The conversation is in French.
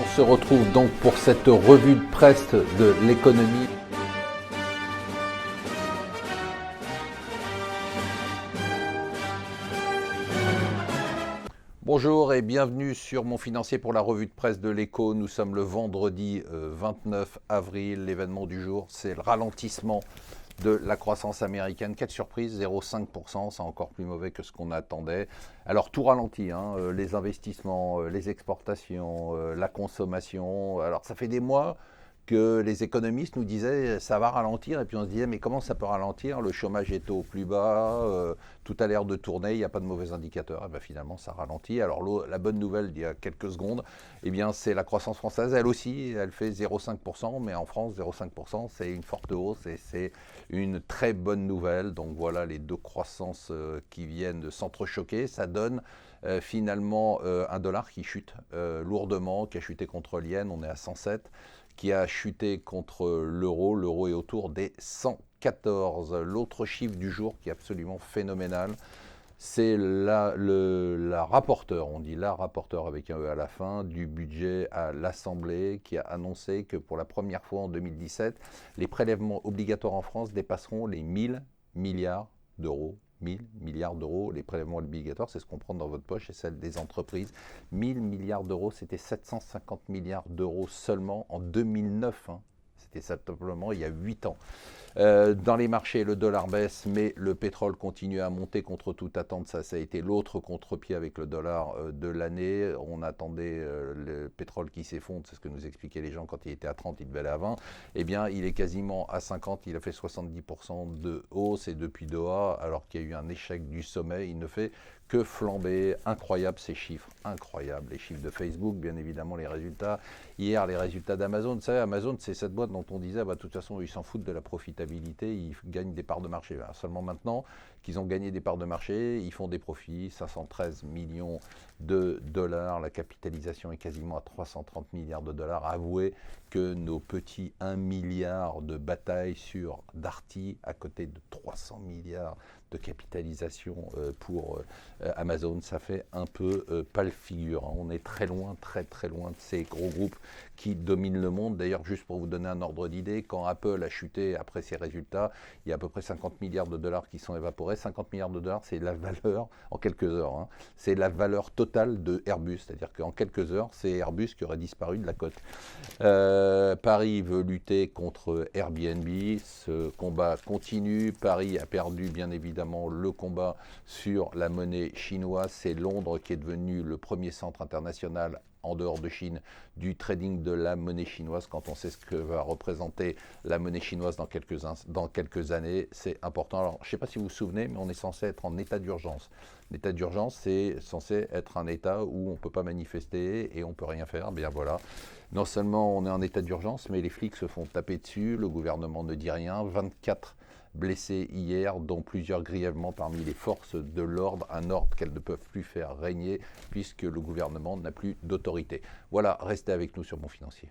On se retrouve donc pour cette revue de presse de l'économie. Bonjour et bienvenue sur Mon Financier pour la revue de presse de l'Écho. Nous sommes le vendredi 29 avril. L'événement du jour, c'est le ralentissement de la croissance américaine. Quelle surprise, 0,5%, c'est encore plus mauvais que ce qu'on attendait. Alors tout ralentit, les investissements, les exportations, la consommation. Alors ça fait des mois que les économistes nous disaient ça va ralentir, et puis on se disait mais comment ça peut ralentir, le chômage est au plus bas, tout a l'air de tourner, il n'y a pas de mauvais indicateurs. Et bien finalement ça ralentit. Alors la bonne nouvelle d'il y a quelques secondes, c'est la croissance française, elle aussi, elle fait 0,5%, mais en France 0,5% c'est une forte hausse et c'est une très bonne nouvelle. Donc voilà les deux croissances qui viennent de s'entrechoquer. Ça donne finalement un dollar qui chute lourdement, qui a chuté contre l'yen, on est à 107, qui a chuté contre l'euro. L'euro est autour des 114. L'autre chiffre du jour qui est absolument phénoménal, c'est la rapporteure, on dit la rapporteure avec un E à la fin, du budget à l'Assemblée, qui a annoncé que pour la première fois en 2017, les prélèvements obligatoires en France dépasseront les 1000 milliards d'euros. 1000 milliards d'euros, les prélèvements obligatoires, c'est ce qu'on prend dans votre poche et celle des entreprises. 1000 milliards d'euros, c'était 750 milliards d'euros seulement en 2009. C'était simplement il y a 8 ans. Dans les marchés, le dollar baisse, mais le pétrole continue à monter contre toute attente. Ça a été l'autre contre-pied avec le dollar de l'année. On attendait le pétrole qui s'effondre, c'est ce que nous expliquaient les gens quand il était à 30, il devait aller à 20. Eh bien, il est quasiment à 50, il a fait 70% de hausse, et depuis Doha, alors qu'il y a eu un échec du sommet, il ne fait que flamber. Incroyable ces chiffres, incroyable. Les chiffres de Facebook, bien évidemment, les résultats. Hier, les résultats d'Amazon. Vous savez, Amazon, c'est cette boîte dont on disait, de toute façon, ils s'en foutent de la profitabilité, ils gagnent des parts de marché. Alors, seulement maintenant qu'ils ont gagné des parts de marché, ils font des profits, 513 millions de dollars. La capitalisation est quasiment à 330 milliards de dollars. Avouez que nos petits 1 milliard de bataille sur Darty, à côté de 300 milliards de capitalisation pour Amazon, ça fait un peu pâle figure. On est très loin de ces gros groupes qui dominent le monde. D'ailleurs, juste pour vous donner un ordre d'idée, quand Apple a chuté après ses résultats, il y a à peu près 50 milliards de dollars qui sont évaporés. 50 milliards de dollars, c'est la valeur, en quelques heures, c'est la valeur totale de Airbus. C'est-à-dire qu'en quelques heures, c'est Airbus qui aurait disparu de la cote. Paris veut lutter contre Airbnb. Ce combat continue. Paris a perdu, bien évidemment, le combat sur la monnaie chinoise. C'est Londres qui est devenu le premier centre international en dehors de Chine du trading de la monnaie chinoise. Quand on sait ce que va représenter la monnaie chinoise dans quelques années, c'est important. Alors, je ne sais pas si vous vous souvenez, mais on est censé être en état d'urgence. L'état d'urgence, c'est censé être un état où on ne peut pas manifester et on ne peut rien faire. Bien voilà. Non seulement on est en état d'urgence, mais les flics se font taper dessus, le gouvernement ne dit rien. 24 blessés hier, dont plusieurs grièvement parmi les forces de l'ordre, un ordre qu'elles ne peuvent plus faire régner puisque le gouvernement n'a plus d'autorité. Voilà, restez avec nous sur Mon Financier.